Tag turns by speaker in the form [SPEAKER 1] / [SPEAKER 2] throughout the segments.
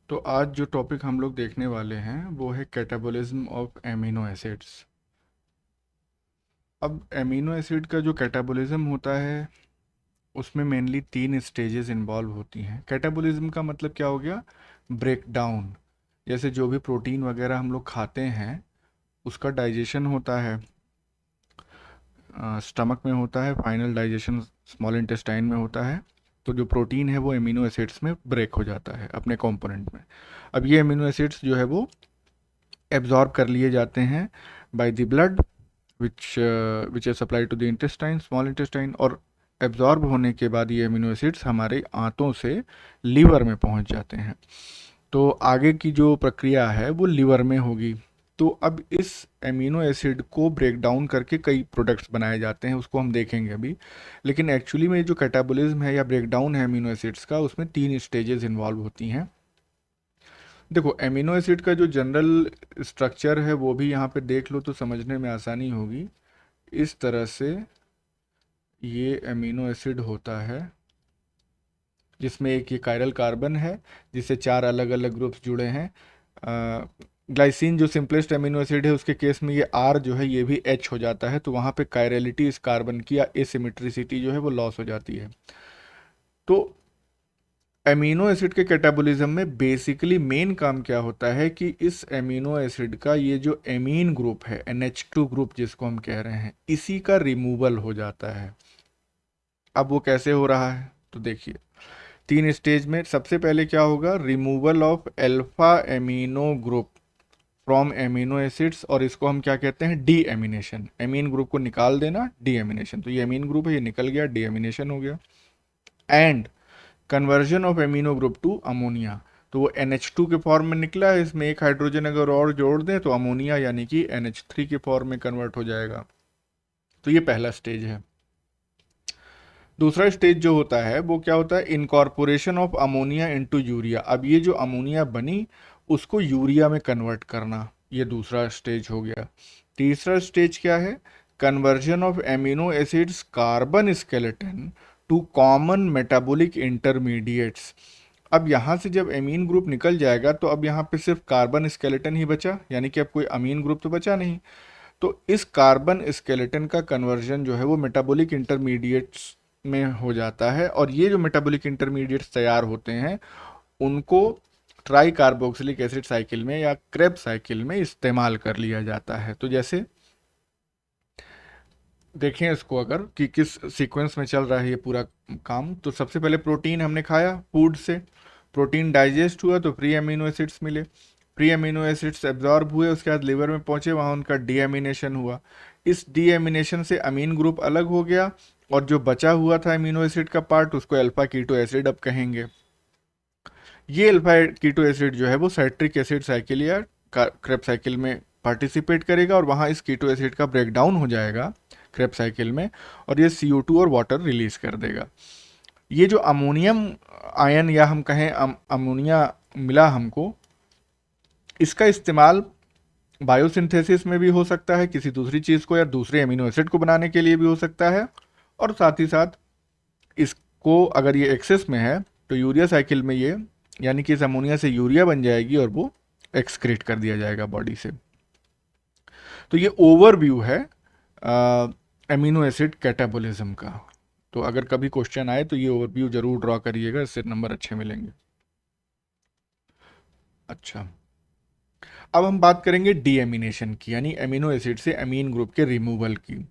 [SPEAKER 1] तो आज जो टॉपिक हम लोग देखने वाले हैं वो है कैटाबॉलिज्म ऑफ एमिनो एसिड्स। अब एमिनो एसिड का जो कैटाबॉलिज्म होता है उसमें मेनली 3 स्टेजेस इन्वॉल्व होती हैं। कैटाबॉलिज्म का मतलब क्या हो गया? Break down. जैसे जो भी प्रोटीन वगैरह हम लोग खाते हैं उसका डाइजेशन होता है, स्टमक में होता है, फाइनल डाइजेशन स्मॉल इंटेस्टाइन में होता है। तो जो प्रोटीन है वो एमिनो एसिड्स में ब्रेक हो जाता है अपने कंपोनेंट में। अब ये एमिनो एसिड्स जो है वो एब्जॉर्ब कर लिए जाते हैं by the blood which is supply to the intestine small intestine, और एब्जॉर्ब होने के बाद ये अमीनो एसिड्स हमारे आंतों से लीवर में पहुंच जाते हैं। तो आगे की जो प्रक्रिया है वो लीवर में होगी। तो अब इस एमिनो एसिड को ब्रेक डाउन करके कई प्रोडक्ट्स बनाए जाते हैं, उसको हम देखेंगे अभी। लेकिन एक्चुअली में जो कैटाबॉलिज्म है या ब्रेक डाउन है एमिनो एसिड्स का, उसमें 3 स्टेजेस इन्वॉल्व होती हैं। देखो, एमिनो एसिड का जो जनरल स्ट्रक्चर है वो भी यहाँ पे देख लो तो समझने में आसानी होगी। इस तरह से ये एमिनो एसिड होता है जिसमें एक ये कायरल कार्बन है जिससे 4 अलग अलग ग्रुप्स जुड़े हैं। ग्लाइसिन जो सिंपलेस्ट एमिनो एसिड है उसके केस में ये आर जो है ये भी एच हो जाता है, तो वहाँ पे कायरलिटी इस कार्बन की या एसिमेट्रिसिटी जो है वो लॉस हो जाती है। तो एमिनो एसिड के कैटाबॉलिज्म में बेसिकली मेन काम क्या होता है कि इस एमिनो एसिड का ये जो एमीन ग्रुप है NH2 ग्रुप जिसको हम कह रहे हैं, इसी का रिमूवल हो जाता है। अब वो कैसे हो रहा है तो देखिए, 3 स्टेज में सबसे पहले क्या होगा? Removal of alpha amino group from amino acids, और इसको हम क्या कहते हैं? D ammunition. एमीन ग्रुप को निकाल देना, डी एमिनेशन। तो ये एमीन ग्रुप है, ये निकल गया, डी एमिनेशन हो गया। And conversion of amino group to ammonia. तो वो NH2 के फॉर्म में निकला है, इसमें एक हाइड्रोजन अगर और जोड़ दें तो अमोनिया यानी कि NH3 के फॉर्म में कन्वर्ट हो जाएगा। तो ये पहला स्टेज है। दूसरा स्टेज जो होता है वो क्या होता है? Incorporation of ammonia into urea. अब ये जो अमोनिया बनी उसको यूरिया में कन्वर्ट करना, ये दूसरा स्टेज हो गया। तीसरा स्टेज क्या है? Conversion of amino acids carbon skeleton to common metabolic intermediates. अब यहाँ से जब एमीन ग्रुप निकल जाएगा तो अब यहाँ पे सिर्फ कार्बन स्केलेटन ही बचा, यानी कि अब कोई अमीन ग्रुप तो बचा नहीं। तो इस कार्बन स्केलेटन का कन्वर्जन जो है वो मेटाबॉलिक इंटरमीडिएट्स में हो जाता है, और ये जो मेटाबॉलिक इंटरमीडिएट्स तैयार होते हैं उनको ट्राई कार्बोक्सिलिक एसिड साइकिल में या क्रेब्स साइकिल में इस्तेमाल कर लिया जाता है। तो जैसे देखें इसको अगर कि किस सीक्वेंस में चल रहा है ये पूरा काम, तो सबसे पहले प्रोटीन हमने खाया फूड से, प्रोटीन डाइजेस्ट हुआ तो फ्री अमीनो एसिड्स मिले, फ्री अमीनो एसिड्स एब्जॉर्ब हुए, उसके बाद लिवर में पहुंचे, वहाँ उनका डीएमिनेशन हुआ। इस डीएमिनेशन से अमीन ग्रुप अलग हो गया, और जो बचा हुआ था अमीनो एसिड का पार्ट उसको अल्फा कीटो एसिड अब कहेंगे। ये अल्फा कीटो एसिड जो है वो साइट्रिक एसिड साइकिल या क्रेब साइकिल में पार्टिसिपेट करेगा, और वहाँ इस कीटो एसिड का ब्रेक डाउन हो जाएगा क्रेब साइकिल में, और ये CO2 और वाटर रिलीज कर देगा। ये जो अमोनियम आयन या हम कहें अमोनिया मिला हमको, इसका इस्तेमाल बायोसिंथेसिस में भी हो सकता है, किसी दूसरी चीज़ को या दूसरे एमिनो एसिड को बनाने के लिए भी हो सकता है, और साथ ही साथ इसको अगर ये एक्सेस में है तो यूरिया साइकिल में ये, यानी कि इस अमोनिया से यूरिया बन जाएगी और वो एक्सक्रीट कर दिया जाएगा बॉडी से। तो ये ओवरव्यू है एमिनो एसिड कैटाबॉलिज्म का। तो अगर कभी क्वेश्चन आए तो ये ओवरव्यू जरूर ड्रॉ करिएगा, इससे नंबर अच्छे मिलेंगे। अच्छा, अब हम बात करेंगे डीएमिनेशन की, यानी एमिनो एसिड से अमीन ग्रुप के रिमूवल की।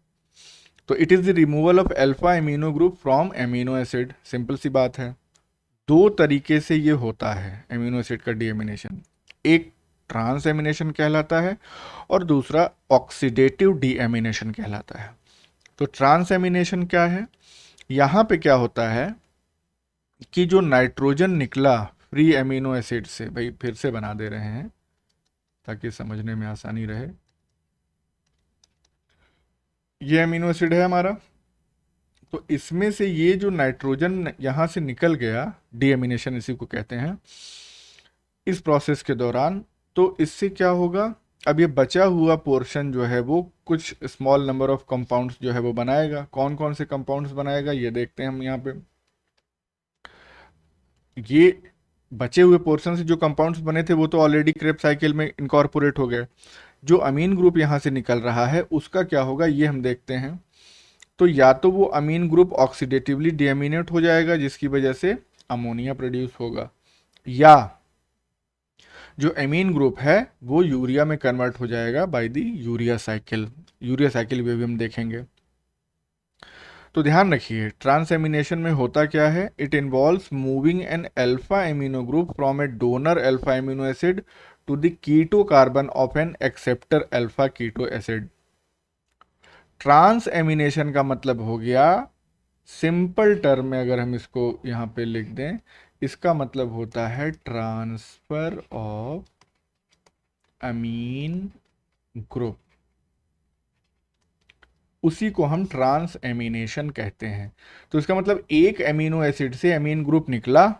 [SPEAKER 1] तो it is the removal of alpha amino group from amino acid. Simple सी बात है, 2 तरीके से ये होता है एमिनो एसिड का डीएमिनेशन। एक ट्रांस एमिनेशन कहलाता है और दूसरा ऑक्सीडेटिव डीएमिनेशन कहलाता है। तो ट्रांस एमिनेशन क्या है? यहाँ पे क्या होता है कि जो नाइट्रोजन निकला फ्री एमिनो एसिड से, भाई फिर से बना दे रहे हैं ताकि समझने में आसानी रहे। ये एमिनो एसिड है हमारा, तो इसमें से ये जो नाइट्रोजन यहाँ से निकल गया, डीएमिनेशन इसी को कहते हैं, इस प्रोसेस के दौरान, तो इससे क्या होगा? अब ये बचा हुआ पोर्शन जो है वो कुछ स्मॉल नंबर ऑफ कंपाउंड्स जो है वो बनाएगा। कौन कौन से कंपाउंड्स बनाएगा ये देखते हैं हम यहाँ पे। ये बचे हुए पोर्शन से जो कंपाउंड्स बने थे वो तो ऑलरेडी क्रेब्स साइकिल में इनकॉर्पोरेट हो गए। जो अमीन ग्रुप यहाँ से निकल रहा है उसका क्या होगा ये हम देखते हैं। तो या तो वो अमीन ग्रुप ऑक्सीडेटिवली डिएमिनेट हो जाएगा जिसकी वजह से अमोनिया प्रोड्यूस होगा, या जो एमीन ग्रुप है वो यूरिया में कन्वर्ट हो जाएगा by the urea cycle. Urea cycle भी हम देखेंगे। तो ध्यान रखिए ट्रांस एमिनेशन में होता क्या है, it involves moving an alpha amino group from a donor alpha amino acid to the keto carbon of an acceptor alpha keto acid. Transamination का मतलब हो गया, सिंपल टर्म में अगर हम इसको यहाँ पे लिख दें, इसका मतलब होता है ट्रांसफर ऑफ अमीन ग्रुप। उसी को हम ट्रांस एमिनेशन कहते हैं। तो इसका मतलब एक एमिनो एसिड से अमीन ग्रुप निकला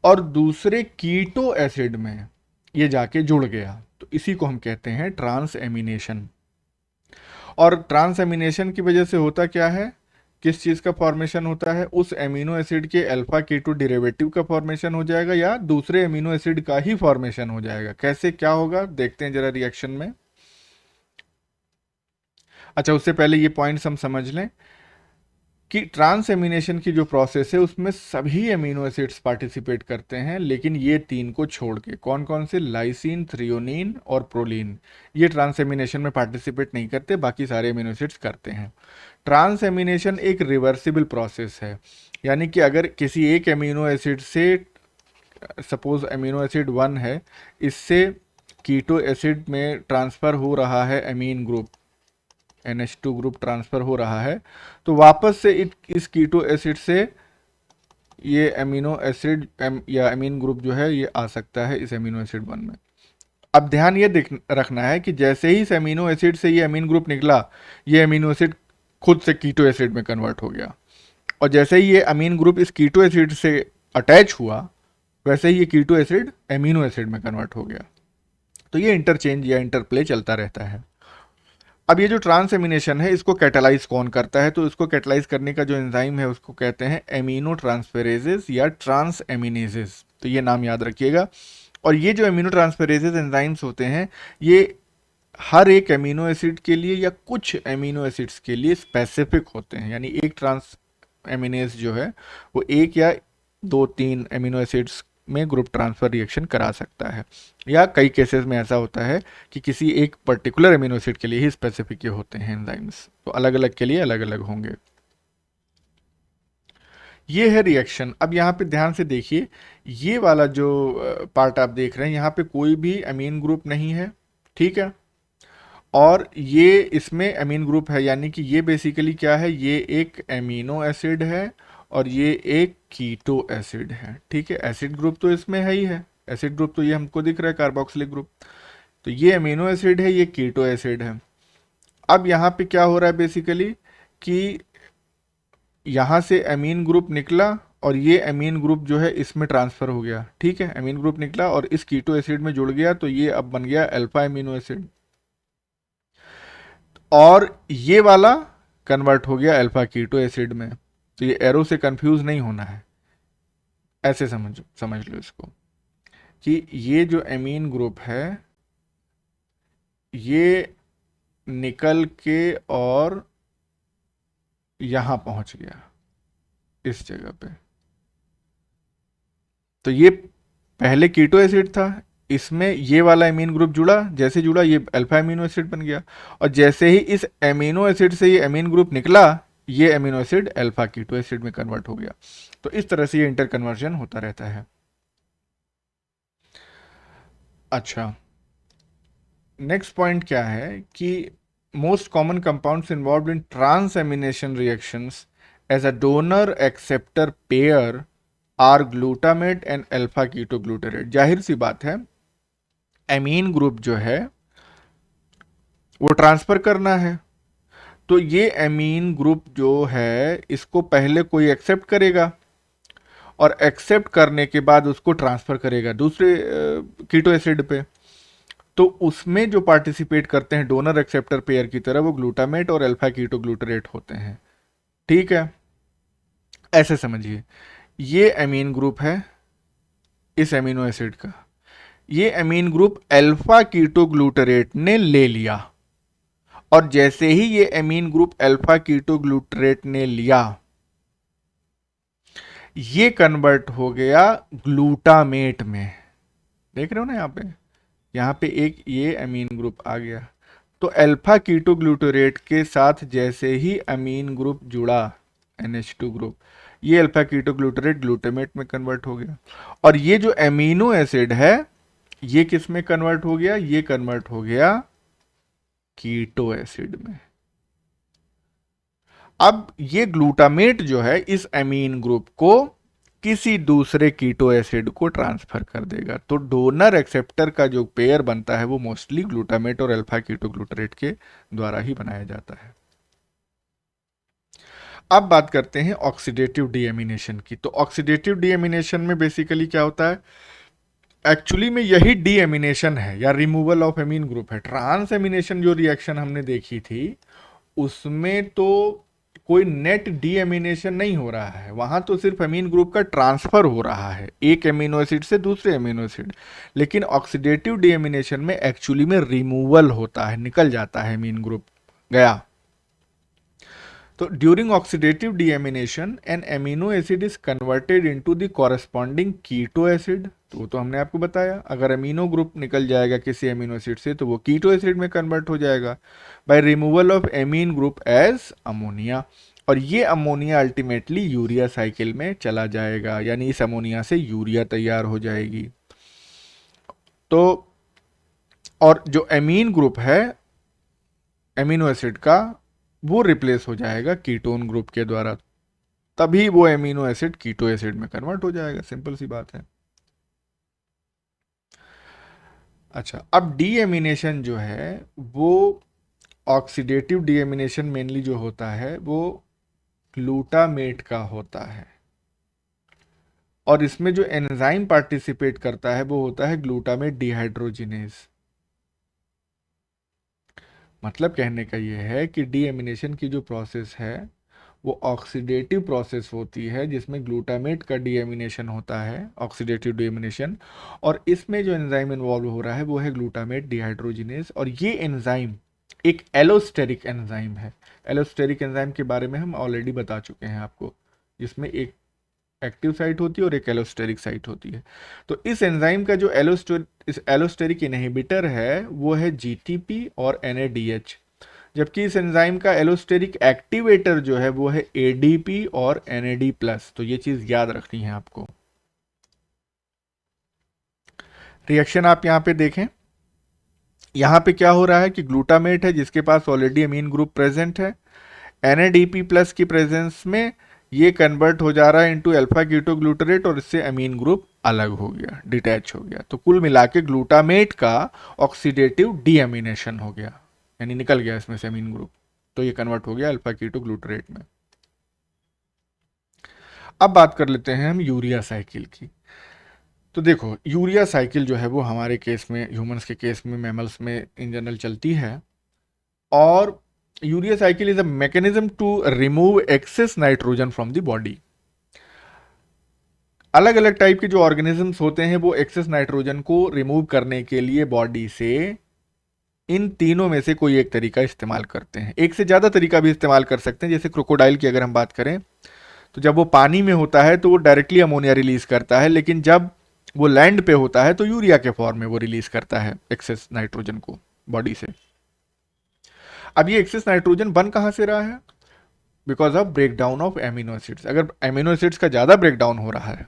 [SPEAKER 1] और दूसरे कीटो एसिड में ये जाके जुड़ गया, तो इसी को हम कहते हैं ट्रांस एमिनेशन। और ट्रांस एमिनेशन की वजह से होता क्या है, किस चीज़ का फॉर्मेशन होता है, उस एमिनो एसिड के अल्फा कीटो डेरिवेटिव का फॉर्मेशन हो जाएगा या दूसरे एमिनो एसिड का ही फॉर्मेशन हो जाएगा। कैसे क्या होगा देखते हैं जरा रिएक्शन में। अच्छा उससे पहले ये पॉइंट्स हम समझ लें कि ट्रांस एमिनेशन की जो प्रोसेस है उसमें सभी एमिनो एसिड्स पार्टिसिपेट करते हैं, लेकिन ये तीन को छोड़ के। कौन कौन से, लाइसिन, थ्रियोनिन और प्रोलीन, ये ट्रांस एमिनेशन में पार्टिसिपेट नहीं करते, बाकी सारे एमिनो एसिड्स करते हैं। ट्रांस एमिनेशन एक रिवर्सिबल प्रोसेस है, यानी कि अगर किसी एक एमिनो एसिड से, सपोज एमिनो एसिड 1 है, इससे कीटो एसिड में ट्रांसफ़र हो रहा है amine group, NH2 group transfer हो रहा है, तो वापस से इस कीटो एसिड से ये एमिनो एसिड या एमीन ग्रुप जो है ये आ सकता है इस एमिनो एसिड 1 में। अब ध्यान ये रखना है कि जैसे ही इस एमिनो एसिड से ये एमीन ग्रुप निकला, ये एमिनो एसिड खुद से कीटो एसिड में कन्वर्ट हो गया, और जैसे ही ये अमीन ग्रुप इस कीटो एसिड से अटैच हुआ, वैसे ही ये कीटो एसिड एमिनो एसिड में कन्वर्ट हो गया। तो ये इंटरचेंज या इंटरप्ले चलता रहता है। अब ये जो ट्रांस एमिनेशन है इसको कैटालाइज कौन करता है, तो इसको कैटालाइज करने का जो एंजाइम है उसको कहते हैं एमिनो ट्रांसफेरेजेस या ट्रांस एमिनेजेस। तो ये नाम याद रखिएगा। और ये जो एमिनो ट्रांसफेरेजेस एंजाइम्स होते हैं ये हर एक एमिनो एसिड के लिए या कुछ एमिनो एसिड्स के लिए स्पेसिफिक होते हैं, यानी एक ट्रांस एमिनेज जो है वो एक या दो तीन एमिनो एसिड्स में ग्रुप ट्रांसफर रिएक्शन करा सकता है, या कई केसेस में ऐसा होता है कि किसी एक पर्टिकुलर एमिनो एसिड के लिए ही स्पेसिफिक होते हैं एंजाइम्स, तो अलग अलग के लिए अलग अलग होंगे। ये है रिएक्शन। अब यहाँ पे ध्यान से देखिए, ये वाला जो पार्ट आप देख रहे हैं यहाँ पे कोई भी अमीन ग्रुप नहीं है, ठीक है, और ये इसमें अमीन ग्रुप है, यानी कि ये बेसिकली क्या है, ये एक एमिनो एसिड है और ये एक कीटो एसिड है, ठीक है। एसिड ग्रुप तो इसमें है ही है, एसिड ग्रुप तो ये हमको दिख रहा है कार्बोक्सिलिक ग्रुप। तो ये अमीनो एसिड है, ये कीटो एसिड है। अब यहाँ पे क्या हो रहा है बेसिकली कि यहाँ से अमीन ग्रुप निकला और ये अमीन ग्रुप जो है इसमें ट्रांसफ़र हो गया, ठीक है। अमीन ग्रुप निकला और इस कीटो एसिड में जुड़ गया, तो ये अब बन गया अल्फा अमीनो एसिड, और ये वाला कन्वर्ट हो गया अल्फा कीटो एसिड में। तो ये एरो से कंफ्यूज नहीं होना है, ऐसे समझ लो इसको कि ये जो एमीन ग्रुप है ये निकल के और यहां पहुंच गया इस जगह पे। तो ये पहले कीटो एसिड था, इसमें ये वाला एमीन ग्रुप जुड़ा, जैसे जुड़ा ये अल्फा एमिनो एसिड बन गया, और जैसे ही इस एमिनो एसिड से ये एमीन ग्रुप निकला, ये amino acid alpha keto acid में कन्वर्ट हो गया। तो इस तरह से ये इंटर कन्वर्जन होता रहता है। अच्छा, नेक्स्ट पॉइंट क्या है कि most common compounds involved in transamination reactions as a donor acceptor pair are glutamate and alpha keto glutarate. जाहिर सी बात है, एमीन ग्रुप जो है वो ट्रांसफर करना है, तो ये एमीन ग्रुप जो है इसको पहले कोई एक्सेप्ट करेगा और एक्सेप्ट करने के बाद उसको ट्रांसफर करेगा दूसरे कीटो एसिड पे। तो उसमें जो पार्टिसिपेट करते हैं डोनर एक्सेप्टर पेयर की तरह, वो ग्लूटामेट और अल्फा कीटो ग्लूटारेट होते हैं, ठीक है। ऐसे समझिए, ये एमीन ग्रुप है, इस एमिनो एसिड का, ये एमीन ग्रुप अल्फा कीटोग्लूटरेट ने ले लिया, और जैसे ही ये एमीन ग्रुप अल्फा कीटोग्लूटरेट ने लिया, ये कन्वर्ट हो गया ग्लूटामेट में। देख रहे हो ना यहाँ पे एक ये अमीन ग्रुप आ गया। तो अल्फा कीटोग्लूटरेट के साथ जैसे ही अमीन ग्रुप जुड़ा, NH2 ग्रुप, ये अल्फा कीटोग्लूटरेट ग्लूटामेट में कन्वर्ट हो गया। और ये जो एमिनो एसिड है, ये किस में कन्वर्ट हो गया? ये कन्वर्ट हो गया कीटो एसिड में। अब ये ग्लूटामेट जो है इस एमीन ग्रुप को किसी दूसरे कीटो एसिड को ट्रांसफर कर देगा। तो डोनर एक्सेप्टर का जो पेयर बनता है वो मोस्टली ग्लूटामेट और अल्फा कीटोग्लूटरेट के द्वारा ही बनाया जाता है। अब बात करते हैं ऑक्सीडेटिव डीएमिनेशन की। तो ऑक्सीडेटिव डीएमिनेशन में बेसिकली क्या होता है? एक्चुअली में यही डीएमिनेशन है या रिमूवल ऑफ एमीन ग्रुप है। ट्रांस एमिनेशन जो रिएक्शन हमने देखी थी उसमें तो कोई नेट डीएमिनेशन नहीं हो रहा है, वहां तो सिर्फ एमीन ग्रुप का ट्रांसफर हो रहा है एक एमिनो एसिड से दूसरे एमिनो एसिड। लेकिन ऑक्सीडेटिव डीएमिनेशन में एक्चुअली में रिमूवल होता है, निकल जाता है एमीन ग्रुप, गया। तो during oxidative deamination an amino acid is converted into the corresponding keto acid. तो वो तो हमने आपको बताया, अगर एमिनो ग्रुप निकल जाएगा किसी एमिनो एसिड से तो वो कीटो एसिड में कन्वर्ट हो जाएगा by removal of amine group as ammonia. और ये अमोनिया अल्टीमेटली यूरिया साइकिल में चला जाएगा, यानी इस अमोनिया से यूरिया तैयार हो जाएगी। तो और जो एमीन ग्रुप है एमिनो एसिड का, वो रिप्लेस हो जाएगा कीटोन ग्रुप के द्वारा, तभी वो एमिनो एसिड कीटो एसिड में कन्वर्ट हो जाएगा। सिंपल सी बात है। अच्छा, अब डीएमिनेशन जो है वो ऑक्सीडेटिव डीएमिनेशन मेनली जो होता है वो ग्लूटामेट का होता है, और इसमें जो एंजाइम पार्टिसिपेट करता है वो होता है ग्लूटामेट डिहाइड्रोजिनेज। मतलब कहने का ये है कि डीएमिनेशन की जो प्रोसेस है वो ऑक्सीडेटिव प्रोसेस होती है जिसमें ग्लूटामेट का डीएमिनेशन होता है, ऑक्सीडेटिव डीएमिनेशन। और इसमें जो एंजाइम इन्वॉल्व हो रहा है वो है ग्लूटामेट डिहाइड्रोजिनेज, और ये एंजाइम एक एलोस्टेरिक एंजाइम है। एलोस्टेरिक एंजाइम के बारे में हम ऑलरेडी बता चुके हैं आपको, जिसमें एक एक्टिव साइट होती है और एक एलोस्टेरिक साइट होती है। तो इस एंजाइम का जो एलोस्टेरिक इनहिबिटर है वो है जीटीपी और NADH, जबकि इस एंजाइम का एलोस्टेरिक एक्टिवेटर जो है वो है ADP और NAD+। तो ये चीज याद रखनी है आपको। रिएक्शन आप यहां पे देखें, यहां पे क्या हो रहा है कि ग्लूटामेट है जिसके पास ऑलरेडी अमीन ग्रुप प्रेजेंट है, NADP+ की प्रेजेंस में ये कन्वर्ट हो जा रहा है इनटू अल्फा कीटोग्लूटरेट, और इससे अमीन ग्रुप अलग हो गया, डिटैच हो गया। तो कुल मिला के ग्लूटामेट का ऑक्सीडेटिव डीएमिनेशन हो गया, यानी निकल गया इसमें से अमीन ग्रुप, तो ये कन्वर्ट हो गया अल्फा कीटोग्लूटरेट में। अब बात कर लेते हैं हम यूरिया साइकिल की। तो देखो, यूरिया साइकिल जो है वो हमारे केस में, ह्यूमंस के केस में, मैमल्स में इन जनरल चलती है। और urea cycle is a mechanism to remove excess nitrogen from the body. अलग अलग टाइप के जो ऑर्गेनिजम्स होते हैं वो एक्सेस नाइट्रोजन को रिमूव करने के लिए बॉडी से इन तीनों में से कोई एक तरीका इस्तेमाल करते हैं। एक से ज़्यादा तरीका भी इस्तेमाल कर सकते हैं। जैसे क्रोकोडाइल की अगर हम बात करें तो जब वो पानी में होता है तो वो डायरेक्टली अमोनिया रिलीज करता है, लेकिन जब वो लैंड पे होता है तो यूरिया के फॉर्म में वो रिलीज करता है एक्सेस नाइट्रोजन को बॉडी से। अब ये एक्सेस नाइट्रोजन बन कहाँ से रहा है? Because of break down of amino acids. अगर एमिनो एसिड्स का ज़्यादा ब्रेक डाउन हो रहा है,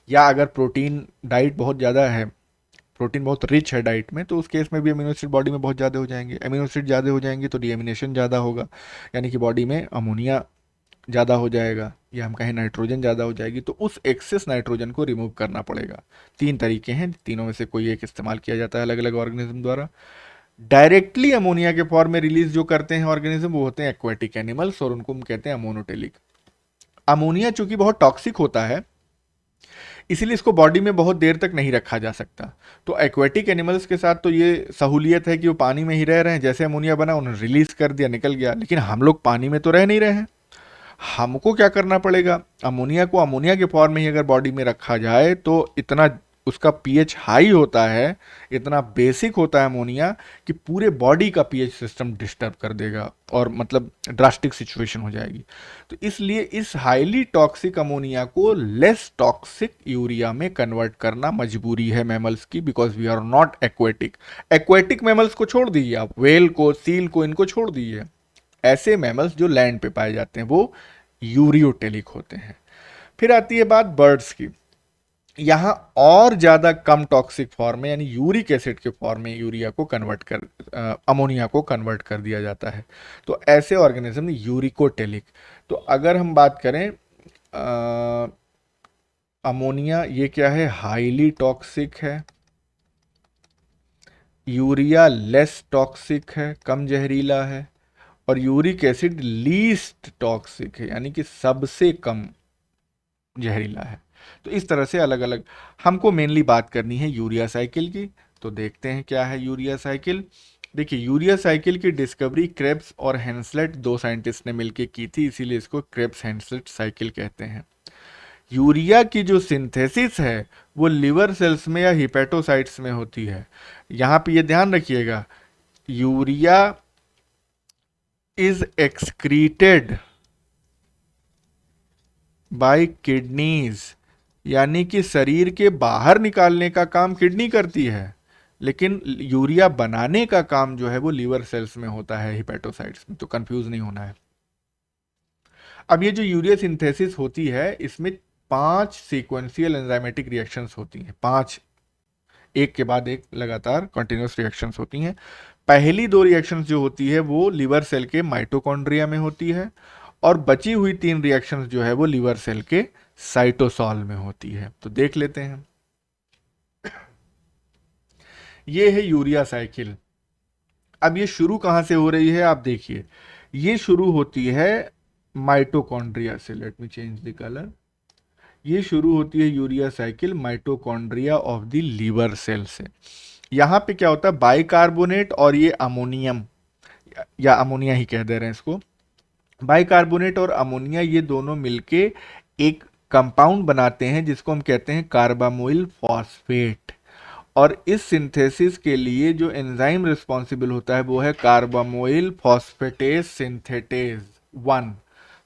[SPEAKER 1] या अगर प्रोटीन डाइट बहुत ज़्यादा है, प्रोटीन बहुत रिच है डाइट में, तो उस केस में भी अमीनो एसिड बॉडी में बहुत ज़्यादा हो जाएंगे। अमीनो एसिड ज़्यादा हो जाएंगे तो डीएमिनेशन ज़्यादा होगा, यानी कि बॉडी में अमोनिया ज़्यादा हो जाएगा, या हम कहें नाइट्रोजन ज़्यादा हो जाएगी। तो उस एक्सेस नाइट्रोजन को रिमूव करना पड़ेगा। तीन तरीके हैं, तीनों में से कोई एक इस्तेमाल किया जाता है अलग अलग ऑर्गेनिज्म द्वारा। डायरेक्टली अमोनिया के फॉर्म में रिलीज जो करते हैं ऑर्गेनिज्म वो होते हैं एक्वेटिक एनिमल्स, और उनको हम कहते हैं अमोनोटेलिक। अमोनिया चूंकि बहुत टॉक्सिक होता है इसीलिए इसको बॉडी में बहुत देर तक नहीं रखा जा सकता। तो एक्वेटिक एनिमल्स के साथ तो ये सहूलियत है कि वो पानी में ही रह रहे हैं, जैसे अमोनिया बना उन्होंने रिलीज कर दिया, निकल गया। लेकिन हम लोग पानी में तो रह नहीं रहे हैं, हमको क्या करना पड़ेगा? अमोनिया को अमोनिया के फॉर्म में ही अगर बॉडी में रखा जाए तो इतना उसका पीएच हाई होता है, इतना बेसिक होता है अमोनिया कि पूरे बॉडी का पीएच सिस्टम डिस्टर्ब कर देगा और मतलब ड्रास्टिक सिचुएशन हो जाएगी। तो इसलिए इस हाईली टॉक्सिक अमोनिया को लेस टॉक्सिक यूरिया में कन्वर्ट करना मजबूरी है मैमल्स की, because we are not aquatic. Aquatic mammals को छोड़ दीजिए आप, वेल को, सील को, इनको छोड़ दीजिए। ऐसे मैमल्स जो लैंड पे पाए जाते हैं वो यूरियोटेलिक होते हैं। फिर आती है बात बर्ड्स की। यहां और ज्यादा कम टॉक्सिक फॉर्म में यानी यूरिक एसिड के फॉर्म में यूरिया को कन्वर्ट कर अमोनिया को कन्वर्ट कर दिया जाता है। तो ऐसे ऑर्गेनिज्म यूरिकोटेलिक। तो अगर हम बात करें अमोनिया, ये क्या है, हाईली टॉक्सिक है। यूरिया लेस टॉक्सिक है, कम जहरीला है। और यूरिक एसिड लीस्ट टॉक्सिक है, यानी कि सबसे कम जहरीला है। तो इस तरह से अलग अलग हमको मेनली बात करनी है यूरिया साइकिल की। तो देखते हैं क्या है यूरिया साइकिल। देखिए, यूरिया साइकिल की डिस्कवरी क्रेब्स और हेंसलेट, दो साइंटिस्ट ने मिलकर की थी, इसीलिए इसको क्रेब्स हेंसलेट साइकिल कहते हैं। यूरिया की जो सिंथेसिस है वो लिवर सेल्स में या हिपेटोसाइट्स में होती है। यहां पे ये ध्यान रखिएगा, urea is excreted by kidneys, यानी कि शरीर के बाहर निकालने का काम किडनी करती है, लेकिन यूरिया बनाने का काम जो है वो लिवर सेल्स में होता है, हिपेटोसाइट्स में। तो कंफ्यूज नहीं होना है। अब ये जो यूरिया सिंथेसिस होती है इसमें 5 सीक्वेंशियल एंजाइमेटिक रिएक्शंस होती हैं, 5 एक के बाद एक लगातार कंटिन्यूस रिएक्शंस होती हैं। पहली 2 रिएक्शंस जो होती है वो लिवर सेल के माइटोकॉन्ड्रिया में होती है, और बची हुई 3 रिएक्शंस जो है वो लिवर सेल के साइटोसॉल में होती है। तो देख लेते हैं। ये है यूरिया साइकिल। अब ये शुरू कहां से हो रही है आप देखिए, ये शुरू होती है माइटोकॉन्ड्रिया से। Let me change the colour. ये शुरू होती है urea cycle mitochondria of the liver cell से। यहां पे क्या होता है, बाइकार्बोनेट और ये अमोनियम या अमोनिया ही कह दे रहे हैं इसको, बाइकार्बोनेट और अमोनिया ये दोनों मिलके एक कंपाउंड बनाते हैं जिसको हम कहते हैं कार्बामोइल फॉस्फेट। और इस सिंथेसिस के लिए जो एंजाइम रिस्पॉन्सिबल होता है वो है कार्बामोइल फॉस्फेटेज सिंथेटेज 1।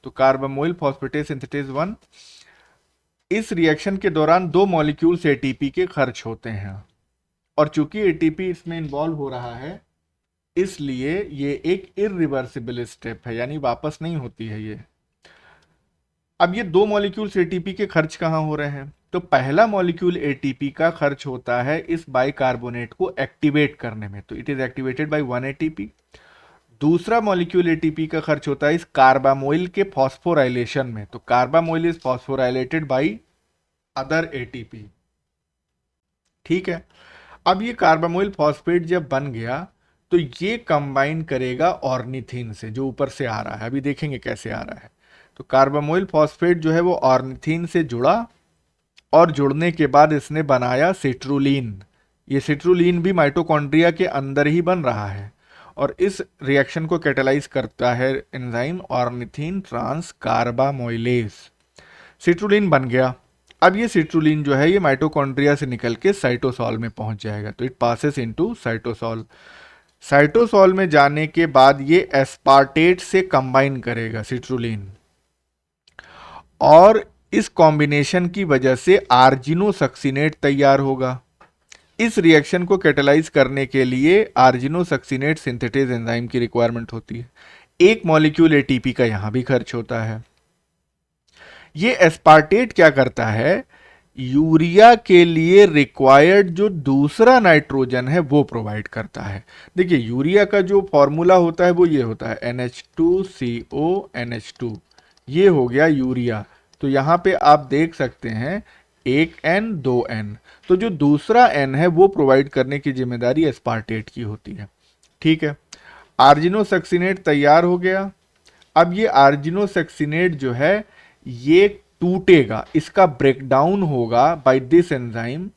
[SPEAKER 1] तो कार्बामोइल फॉस्फेटेज सिंथेटेज 1, इस रिएक्शन के दौरान 2 मॉलिक्यूल्स एटीपी के खर्च होते हैं, और चूंकि एटीपी इसमें इन्वॉल्व हो रहा है इसलिए ये एक इरिवर्सिबल स्टेप है, यानी वापस नहीं होती है ये। अब ये 2 मॉलिक्यूल्स एटीपी के खर्च कहां हो रहे हैं, तो पहला मॉलिक्यूल एटीपी का खर्च होता है इस बाइकार्बोनेट को एक्टिवेट करने में, तो it is activated by 1 ATP. दूसरा मॉलिक्यूल एटीपी का खर्च होता है इस कार्बामोइल के फॉस्फोराइलेशन में, तो carbamoyl is phosphorylated by other ATP. ठीक है। अब ये कार्बामोइल फॉस्फेट जब बन गया तो ये कंबाइन करेगा ऑर्निथीन से, जो ऊपर से आ रहा है, अभी देखेंगे कैसे आ रहा है। तो कार्बामोइल फॉस्फेट जो है वो ऑर्निथीन से जुड़ा, और जुड़ने के बाद इसने बनाया सिट्रुलिन। ये सिट्रुलिन भी माइटोकॉन्ड्रिया के अंदर ही बन रहा है, और इस रिएक्शन को कैटेलाइज करता है एंजाइम ऑर्निथीन ट्रांस कार्बामोइलेज। सिट्रुलिन बन गया। अब ये सिट्रुलिन जो है ये माइटोकॉन्ड्रिया से निकल के साइटोसॉल में पहुंच जाएगा, तो it passes into cytosol. Cytosol में जाने के बाद ये एस्पार्टेट से कंबाइन करेगा सिट्रुलिन, और इस कॉम्बिनेशन की वजह से आर्जिनोसक्सिनेट तैयार होगा। इस रिएक्शन को कैटेलाइज करने के लिए आर्जिनोसक्सिनेट सिंथेटेज एंजाइम की रिक्वायरमेंट होती है। एक मॉलिक्यूल एटीपी का यहां भी खर्च होता है। ये एस्पार्टेट क्या करता है, यूरिया के लिए रिक्वायर्ड जो दूसरा नाइट्रोजन है वो प्रोवाइड करता है। देखिए, यूरिया का जो फॉर्मूला होता है वो ये होता है NH2CO NH2, ये हो गया यूरिया। तो यहां पे आप देख सकते हैं 1 N 2 N, तो जो दूसरा N है वो प्रोवाइड करने की जिम्मेदारी एस्पार्टेट की होती है। ठीक है, आर्जिनोसक्सिनेट तैयार हो गया। अब ये आर्जिनोसक्सिनेट जो है ये टूटेगा, इसका ब्रेकडाउन होगा बाय दिस एंजाइम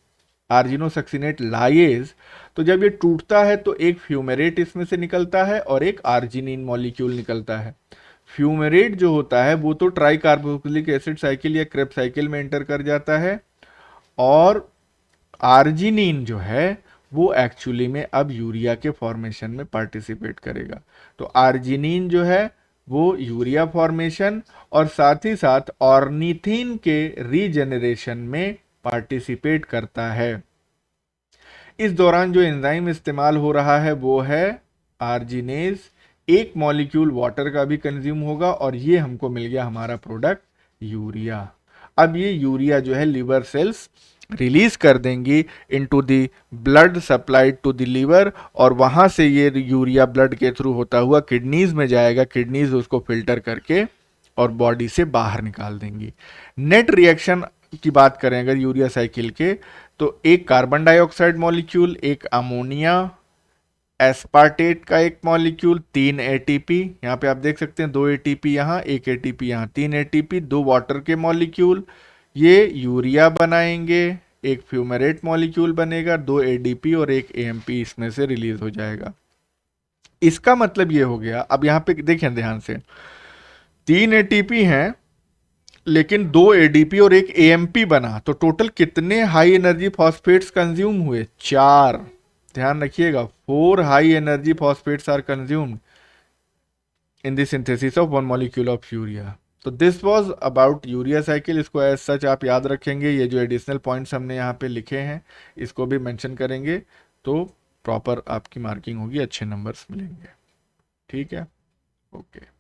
[SPEAKER 1] आर्जिनोसक्सिनेट लाइएज। तो जब ये टूटता है तो एक फ्यूमेरेट इसमें से निकलता है और एक आर्जिनिन मॉलिक्यूल निकलता है। फ्यूमेरेट जो होता है वो तो ट्राई कार्बोक्सिलिक एसिड साइकिल या क्रेब्स साइकिल में एंटर कर जाता है, और आर्जिनिन जो है वो एक्चुअली में अब यूरिया के फॉर्मेशन में पार्टिसिपेट करेगा। तो आर्जिनिन जो है वो यूरिया फॉर्मेशन और साथ ही साथ ऑर्निथिन के रीजेनरेशन में पार्टिसिपेट करता है। इस दौरान जो एंजाइम इस्तेमाल हो रहा है वो है आर्जिनेज। एक मॉलिक्यूल वाटर का भी कंज्यूम होगा और ये हमको मिल गया हमारा प्रोडक्ट यूरिया। अब ये यूरिया जो है लिवर सेल्स रिलीज कर देंगी into the blood supplied to the liver, और वहां से ये यूरिया ब्लड के थ्रू होता हुआ किडनीज में जाएगा। किडनीज उसको फिल्टर करके और बॉडी से बाहर निकाल देंगी। नेट रिएक्शन की बात करें अगर यूरिया साइकिल के, तो एक कार्बन डाइऑक्साइड मॉलिक्यूल, एक अमोनिया, एस्पार्टेट का एक मॉलिक्यूल, 3 एटीपी, यहाँ पे आप देख सकते हैं 2 एटीपी यहाँ, 1 एटीपी यहाँ, 3 एटीपी, 2 वाटर के मॉलिक्यूल, ये यूरिया बनाएंगे। एक फ्यूमेरेट मॉलिक्यूल बनेगा, 2 एडीपी और 1 एएमपी इसमें से रिलीज हो जाएगा। इसका मतलब ये हो गया, अब यहाँ पे देखें ध्यान से, 3 एटीपी हैं लेकिन 2 एडीपी और 1 एएमपी बना, तो टोटल कितने हाई एनर्जी फॉस्फेट्स कंज्यूम हुए? 4। ध्यान रखिएगा, 4 high energy phosphates are consumed in the synthesis of 1 molecule of urea. तो this was about urea cycle. इसको एज सच आप याद रखेंगे। ये जो एडिशनल पॉइंट्स हमने यहाँ पे लिखे हैं इसको भी मेंशन करेंगे तो प्रॉपर आपकी मार्किंग होगी, अच्छे नंबर्स मिलेंगे। ठीक है, ओके।